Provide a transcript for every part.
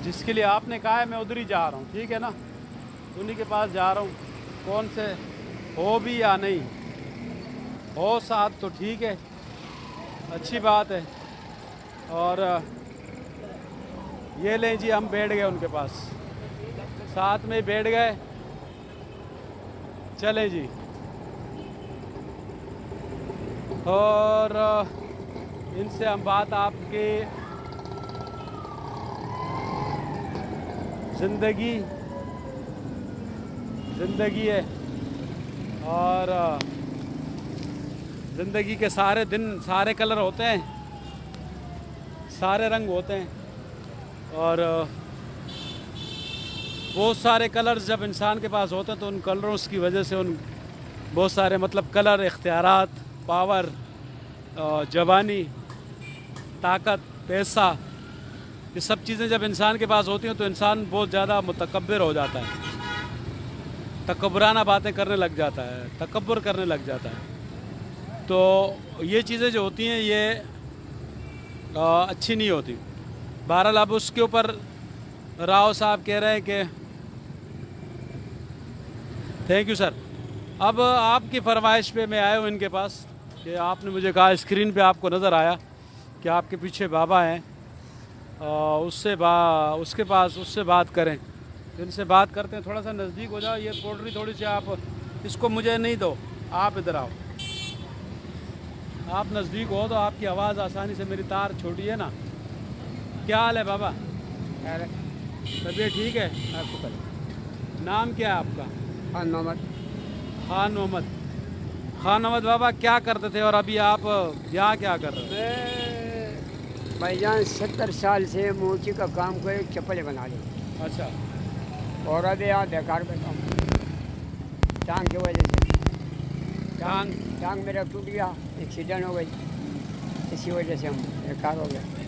جس کے لیے آپ نے کہا ہے میں ادھر ہی جا رہا ہوں، ٹھیک ہے نا، انہی کے پاس جا رہا ہوں، کون سے ہو بھی یا نہیں ہو ساتھ تو ٹھیک ہے، اچھی بات ہے۔ اور یہ لیں جی، ہم بیٹھ گئے ان کے پاس، ساتھ میں بیٹھ گئے، چلیں جی۔ اور ان سے ہم بات آپ کی زندگی ہے، اور زندگی کے سارے دن سارے کلر ہوتے ہیں، سارے رنگ ہوتے ہیں، اور بہت سارے کلرز جب انسان کے پاس ہوتے ہیں تو ان کلرز کی وجہ سے ان بہت سارے مطلب کلر، اختیارات، پاور، جوانی، طاقت، پیسہ، یہ سب چیزیں جب انسان کے پاس ہوتی ہیں تو انسان بہت زیادہ متکبر ہو جاتا ہے، تکبرانہ باتیں کرنے لگ جاتا ہے، تکبر کرنے لگ جاتا ہے۔ تو یہ چیزیں جو ہوتی ہیں یہ اچھی نہیں ہوتی۔ بہرحال اب اس کے اوپر راؤ صاحب کہہ رہے ہیں کہ تھینک یو سر، اب آپ کی فرمائش پہ میں آیا ہوں ان کے پاس، کہ آپ نے مجھے کہا اسکرین پہ آپ کو نظر آیا کہ آپ کے پیچھے بابا ہیں، اس سے بات کریں، تو ان سے بات کرتے ہیں۔ تھوڑا سا نزدیک ہو جاؤ، یہ پولٹری تھوڑی سی آپ اس کو مجھے نہیں دو، آپ ادھر آؤ، آپ نزدیک ہو تو آپ کی آواز آسانی سے، میری تار چھوٹی ہے نا۔ کیا حال ہے بابا؟ طبیعت ٹھیک ہے؟ نام کیا ہے آپ کا؟ خان محمد۔ خان محمد۔ خان محمد بابا کیا کرتے تھے اور ابھی آپ یہاں کیا کر رہے میں بھائی جان 70 سال سے موچی کا کام کرے، چپلیں بنا لی، ہیں؟ اچھا، اور ابھی یہاں بیکار بیٹھا ہوں ٹانگ کی وجہ سے۔ ٹانگ میرا ٹوٹ گیا، ایکسیڈنٹ ہو گئی، اسی وجہ سے ہم بیکار ہو گئے۔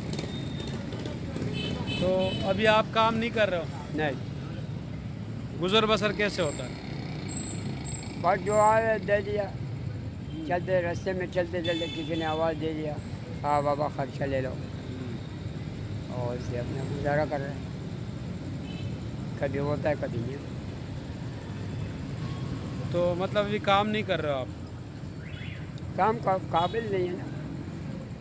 تو ابھی آپ کام نہیں کر رہے ہو؟ نہیں، گزر بسر کیسے ہوتا ہے؟ بس جو آئے دے دیا، چلتے راستے میں چلتے چلتے کسی نے آواز دے دیا، ہاں بابا خرچہ لے لو، اور اسے اپنا گزارا کر رہے ہیں، کبھی ہوتا ہے کبھی نہیں۔ تو مطلب ابھی کام نہیں کر رہے ہو آپ؟ کام کا قابل نہیں ہے نا۔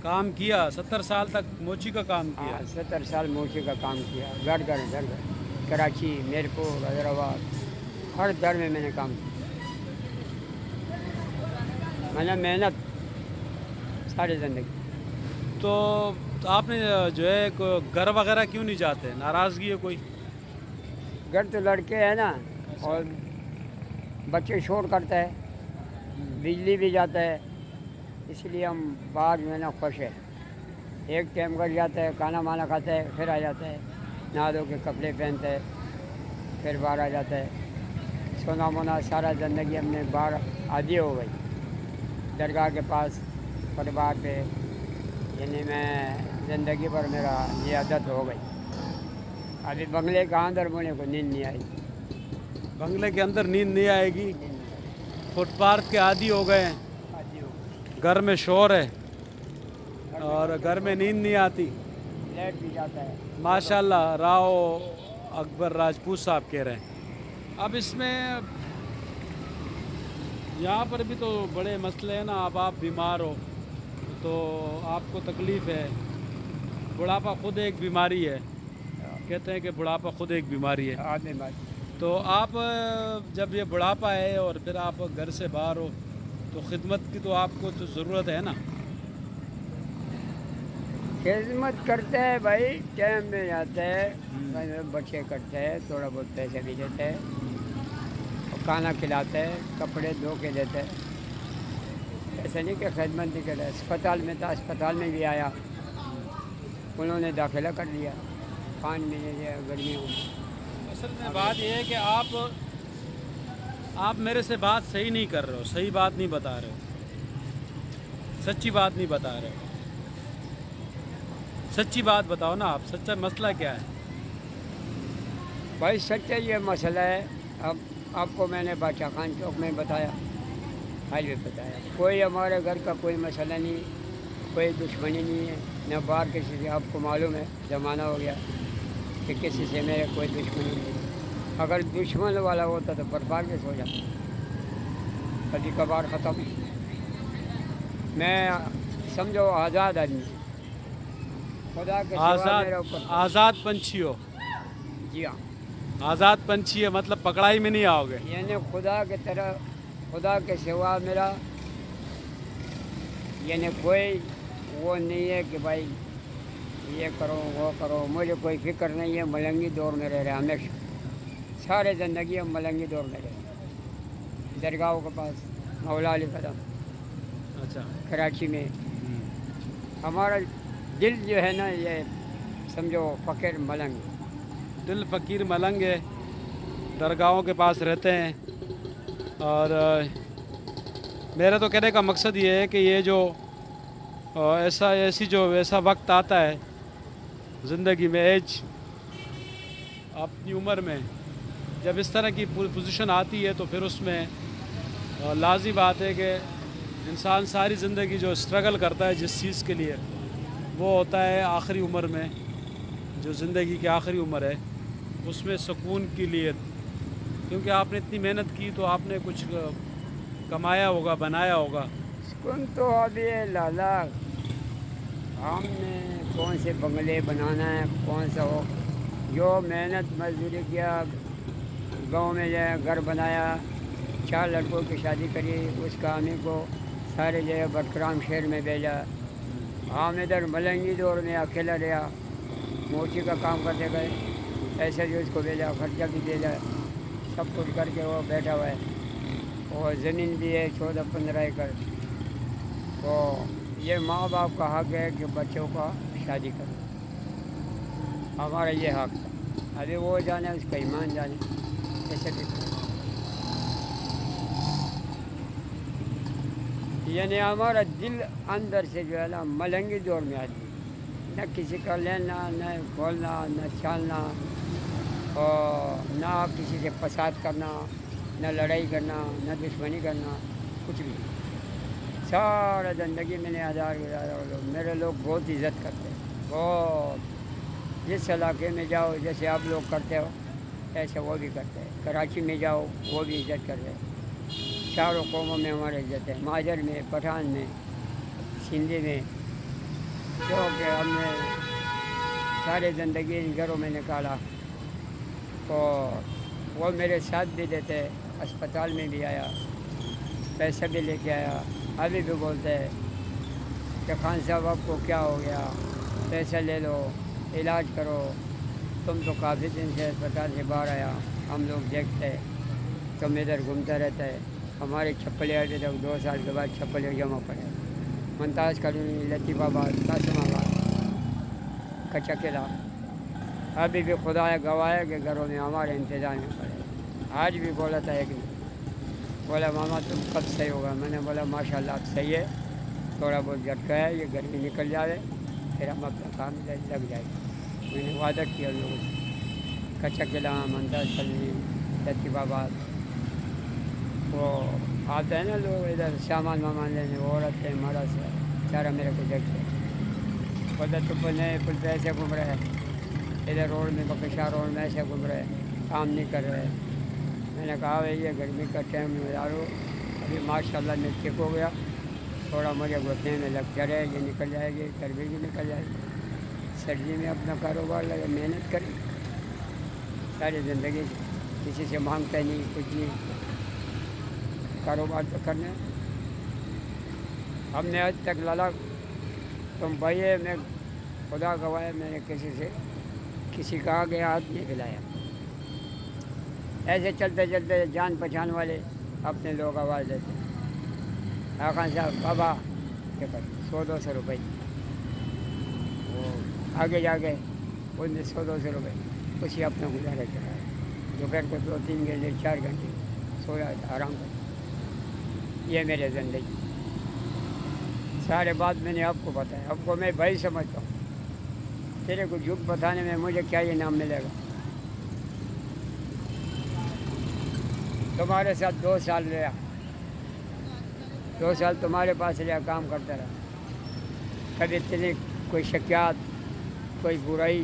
کام کیا 70 سال تک موچی کا کام کیا؟ ہاں 70 سال موچی کا کام کیا، گھر کراچی، میرپور، حیدرآباد، ہر در میں نے کام کیا، میں نے محنت ساری زندگی۔ تو آپ نے جو ہے گھر وغیرہ کیوں نہیں جاتے؟ ناراضگی ہے کوئی؟ گھر تو لڑکے ہیں نا، اور بچے شور کرتے ہیں، بجلی بھی جاتا ہے، اس لیے ہم باہر جو ہے نا خوش ہے۔ ایک ٹائم گھر جاتا ہے، کھانا مانا کھاتا ہے، پھر آ جاتا ہے، نہا دھو کے کپڑے پہنتا ہے، پھر باہر آ جاتا ہے۔ سونا مونا سارا زندگی ہم نے باہر عادی ہو گئی، درگاہ کے پاس پریوار پہ، یعنی میں زندگی پر میرا یہ عادت ہو گئی۔ ابھی بنگلے کا اندر بونے کو نیند نہیں آئی۔ بنگلے کے اندر نیند نہیں آئے گی؟ فٹ پاتھ کے عادی ہو گئے ہیں، عادی ہو گئی، گھر میں شور ہے اور گھر میں نیند نہیں آتی۔ لیٹ بھی جاتا ہے۔ ماشاءاللہ، راؤ اکبر راجپوت صاحب کہہ رہے ہیں۔ اب اس میں یہاں پر بھی تو بڑے مسئلے ہیں نا، اب آپ بیمار ہو تو آپ کو تکلیف ہے، بڑھاپا خود ایک بیماری ہے، کہتے ہیں کہ بڑھاپا خود ایک بیماری ہے۔ آدمی بات تو آپ جب یہ بڑھاپا ہے اور پھر آپ گھر سے باہر ہو تو خدمت کی تو آپ کو تو ضرورت ہے نا؟ خدمت کرتے ہیں بھائی، ٹائم میں جاتے ہیں، بچے کرتے ہیں، تھوڑا بہت پیسے بھی دیتے ہیں، اور کھانا کھلاتے ہیں، کپڑے دھو کے دیتے ہیں۔ ایسا نہیں کہ خدمت نہیں کرے۔ اسپتال میں تھا، اسپتال میں بھی آیا، انہوں نے داخلہ کر دیا، پانی میں دے دیا گرمیوں میں۔ اصل میں بات یہ ہے کہ آپ میرے سے بات صحیح نہیں کر رہے ہو، صحیح بات نہیں بتا رہے ہو، سچی بات نہیں بتا رہے ہو، سچی بات بتاؤ نا آپ، سچا مسئلہ کیا ہے؟ بھائی سچا یہ مسئلہ ہے، اب آپ کو میں نے بادشاہ خان چوک میں بتایا، حال بھی بتایا، کوئی ہمارے گھر کا کوئی مسئلہ نہیں، کوئی دشمنی نہیں ہے، نہ باہر کسی سے۔ آپ کو معلوم ہے زمانہ ہو گیا کہ کسی سے میرے کوئی دشمنی نہیں. اگر دشمن والا ہوتا تو برباد کیسے ہو جاتا. کبھی کبھار ختم. میں سمجھو آزاد آدمی ہوں. خدا کے سوا آزاد میرے اوپر. آزاد پنچھی ہو. جی ہاں. آزاد پنچھی ہے مطلب پکڑائی میں نہیں آؤ گے. یعنی خدا کے طرح خدا کے سوا میرا یعنی کوئی وہ نہیں ہے کہ بھائی یہ کرو وہ کرو. مجھے کوئی فکر نہیں ہے. ملنگی دور میں رہ رہے ہمیشہ. سارے زندگی ہم ملنگی دور میں رہے. درگاہوں کے پاس مولا علی قدم اچھا. کراچی میں. ہمارا دل جو ہے نا یہ سمجھو فقیر ملنگ. دل فقیر ملنگ ہے. درگاہوں کے پاس رہتے ہیں. اور میرا تو کہنے کا مقصد یہ ہے کہ یہ جو ایسا وقت آتا ہے زندگی میں ایج اپنی عمر میں جب اس طرح کی پوزیشن آتی ہے تو پھر اس میں لازمی بات ہے کہ انسان ساری زندگی جو اسٹرگل کرتا ہے جس چیز کے لیے وہ ہوتا ہے آخری عمر میں جو زندگی کی آخری عمر ہے اس میں سکون کے لیے. کیونکہ آپ نے اتنی محنت کی تو آپ نے کچھ کمایا ہوگا بنایا ہوگا. سکون تو ابھی لالا ہم نے کون سے بنگلے بنانا ہے کون سا ہو. جو محنت مزدوری کیا گاؤں میں جائے گھر بنایا 4 لڑکوں کی شادی کری اس کامی کو سارے جگہ بٹکرام شہر میں بھیجا. ہم ادھر ملنگی دور میں اکیلا رہا. موچی کا کام کرتے گئے ایسے جو اس کو بھیجا خرچہ بھی بھیجا سب کچھ کر کے وہ بیٹھا ہوا ہے. اور زمین بھی ہے 14-15 ایکڑ. تو یہ ماں باپ کا حق ہے کہ بچوں کا شادی کرو. ہمارا یہ حق تھا. ابھی وہ جانے اس کا ایمان جانے ایسے بھی. یعنی ہمارا دل اندر سے جو ہے نا ملنگی دور میں آدمی. نہ کسی کا لینا نہ کھولنا نہ چالنا اور نہ کسی سے فساد کرنا نہ لڑائی کرنا نہ دشمنی کرنا کچھ بھی. سارا زندگی میں نے آزاد گزارا. میرے لوگ بہت عزت کرتے ہیں بہت. جس علاقے میں جاؤ جیسے آپ لوگ کرتے ہو ایسے وہ بھی کرتے ہیں. کراچی میں جاؤ وہ بھی عزت کرتے ہیں. چاروں قوموں میں ہماری عزت ہے. مہاجر میں پٹھان میں سندھی میں جو کہ ہم نے سارے زندگی ان گھروں میں نکالا. اور وہ میرے ساتھ بھی دیتے. اسپتال میں بھی آیا پیسہ بھی لے کے آیا. ابھی بھی بولتے ہیں کہ خان صاحب آپ کو کیا ہو گیا پیسہ لے لو علاج کرو. تم تو کافی دن سے اسپتال سے باہر آیا. ہم لوگ دیکھتے تم ادھر گھومتا رہتا ہے. ہمارے چھپڑے ابھی تک 2 سال کے بعد چھپڑے جمع پڑے. ممتاز کالونی لطیف آباد قاسم آباد کچا قلعہ. ابھی بھی خدا گواہ ہے کہ گھروں میں ہمارے انتظام میں پڑے. آج بھی بولا تھا ایک دن بولا ماما تم کب صحیح ہوگا. میں نے بولا ماشاء اللہ اب صحیح ہے. تھوڑا بہت جھٹکا ہے یہ گرمی نکل جائے پھر ہم اپنا کام لگ جائے. میں نے وعدہ کیا لوگوں سے. کچا قلعہ ممتاز کالونی لطیف آباد وہ آتے ہیں نا لوگ ادھر سامان وامان لینے. وہ عورتیں مرد سے سارا میرے کو دیکھتے ہیں. بولتا تو نئے پل پہ ایسے گھوم رہے ہیں ادھر روڈ میں بکشا روڈ میں ایسے گھوم رہے کام نہیں کر رہے. میں نے کہا بھائی یہ گرمی کا ٹائم گزارو. ابھی ماشاء اللہ میں ٹھیک ہو گیا. تھوڑا مجھے گھٹنے میں لگ جائے یہ نکل جائے گی. گرمی بھی نکل جائے گی. سردی میں اپنا کاروبار لگے محنت کریں. ساری زندگی کسی سے مانگتے نہیں کچھ نہیں. کاروبار تو کرنے ہم نے آج تک لالا تم بھائی ہے میں خدا گواہ ہے میں نے کسی کا آگے ہاتھ نہیں پھیلایا. ایسے چلتے چلتے جان پہچان والے اپنے لوگ آواز دیتے ہیں خان صاحب بابا کیا کر 100-200 روپئے. وہ آگے جا کے ان نے 100-200 روپئے اسی اپنا گزارا کرا. دوپہر کو 2-3 گھنٹے 4 گھنٹے سویا آرام کر. یہ میرے زندگی سارے بات میں نے آپ کو بتایا. آپ کو میں بھائی سمجھتا ہوں. تیرے کو جھوٹ بتانے میں مجھے کیا یہ نام ملے گا. تمہارے ساتھ 2 سال رہا. 2 سال تمہارے پاس رہا کام کرتا رہا. کبھی تیری کوئی شکایت کوئی برائی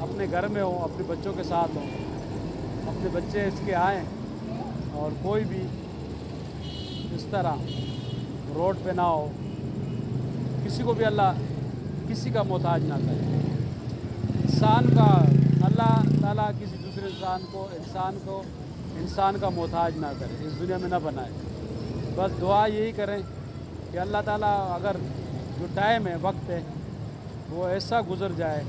اپنے گھر میں ہوں، اپنے بچوں کے ساتھ ہوں، اپنے بچے اس کے آئیں، اور کوئی بھی اس طرح روڈ پہ نہ ہو، کسی کو بھی اللہ کسی کا محتاج نہ کرے۔ انسان کا اللہ تعالیٰ کسی دوسرے انسان کا محتاج نہ کرے، اس دنیا میں نہ بنائے۔ بس دعا یہی کریں کہ اللہ تعالیٰ اگر جو ٹائم ہے، وقت ہے، وہ ایسا گزر جائے،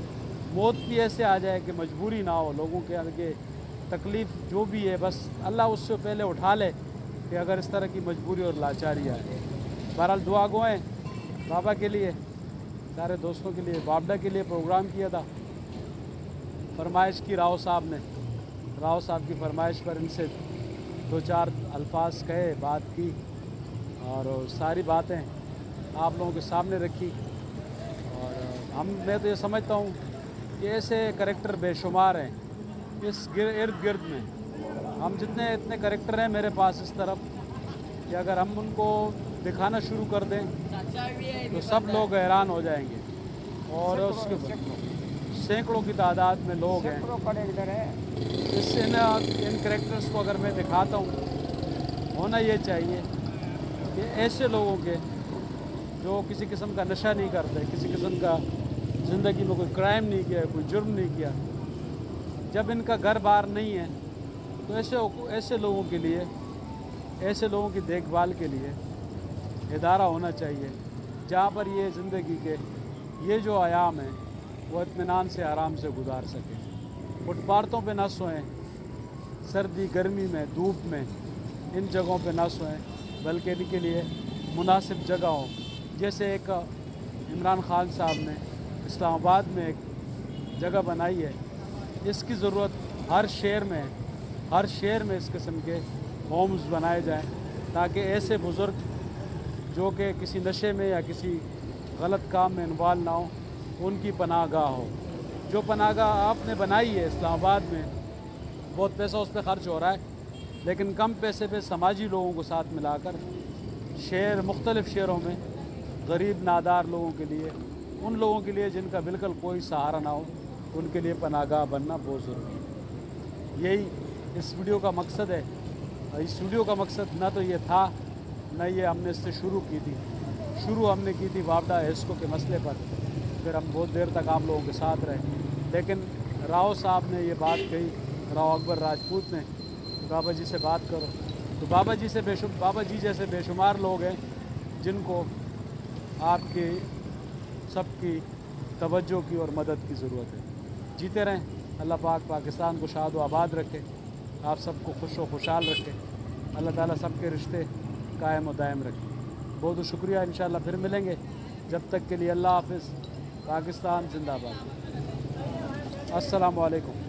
موت بھی ایسے آ جائے کہ مجبوری نہ ہو لوگوں کے آگے، تکلیف جو بھی ہے بس اللہ اس سے پہلے اٹھا لے کہ اگر اس طرح کی مجبوری اور لاچاری آئے۔ بہرحال دعا گوئیں بابا کے لیے، سارے دوستوں کے لیے۔ بابڈا کے لیے پروگرام کیا تھا، فرمائش کی راؤ صاحب نے، راؤ صاحب کی فرمائش پر ان سے 2-4 الفاظ کہے، بات کی، اور ساری باتیں آپ لوگوں کے سامنے رکھی۔ اور میں تو یہ سمجھتا ہوں کہ ایسے کریکٹر بے شمار ہیں اس ارد گرد میں۔ ہم اتنے کریکٹر ہیں میرے پاس اس طرف کہ اگر ہم ان کو دکھانا شروع کر دیں تو سب لوگ حیران ہو جائیں گے، اور اس کے سینکڑوں کی تعداد میں لوگ ہیں۔ اس سے ان کریکٹرز کو اگر میں دکھاتا ہوں، ہونا یہ چاہیے کہ ایسے لوگوں کے جو کسی قسم کا نشہ نہیں کرتے، کسی قسم کا زندگی میں کوئی کرائم نہیں کیا، کوئی جرم نہیں کیا، جب ان کا گھر بار نہیں ہے تو ایسے لوگوں کے لیے، ایسے لوگوں کی دیکھ بھال کے لیے ادارہ ہونا چاہیے، جہاں پر یہ زندگی کے یہ جو ایام ہیں وہ اطمینان سے آرام سے گزار سکیں۔ فٹ پاتھوں پہ نہ سوئیں، سردی گرمی میں دھوپ میں ان جگہوں پہ نہ سوئیں، بلکہ ان کے لیے مناسب جگہ ہو۔ جیسے ایک عمران خان صاحب نے اسلام آباد میں ایک جگہ بنائی ہے، اس کی ضرورت ہر شہر میں اس قسم کے ہومز بنائے جائیں، تاکہ ایسے بزرگ جو کہ کسی نشے میں یا کسی غلط کام میں انوالو نہ ہوں، ان کی پناہ گاہ ہو۔ جو پناہ گاہ آپ نے بنائی ہے اسلام آباد میں، بہت پیسہ اس پہ خرچ ہو رہا ہے، لیکن کم پیسے پہ سماجی لوگوں کو ساتھ ملا کر مختلف شہروں میں غریب نادار لوگوں کے لیے، ان لوگوں کے لیے جن کا بالکل کوئی سہارا نہ ہو، ان کے لیے پناہ گاہ بننا بہت ضروری ہے۔ یہی اس ویڈیو کا مقصد ہے۔ اس ویڈیو کا مقصد نہ تو یہ تھا، نہ یہ ہم نے اس سے شروع کی تھی۔ ہم نے کی تھی بابڈا ہیسکو کے مسئلے پر، پھر ہم بہت دیر تک آپ لوگوں کے ساتھ رہے، لیکن راؤ صاحب نے یہ بات کہی، راؤ اکبر راجپوت نے، بابا جی سے بات کرو، تو بابا جی جیسے بے شمار لوگ ہیں جن کو آپ کی سب کی توجہ کی اور مدد کی ضرورت ہے۔ جیتے رہیں، اللہ پاک پاکستان کو شاد و آباد رکھے، آپ سب کو خوش و خوشحال رکھے، اللہ تعالیٰ سب کے رشتے قائم و دائم رکھے۔ بہت بہت شکریہ، انشاءاللہ پھر ملیں گے، جب تک کے لیے اللہ حافظ، پاکستان زندہ باد، السلام علیکم۔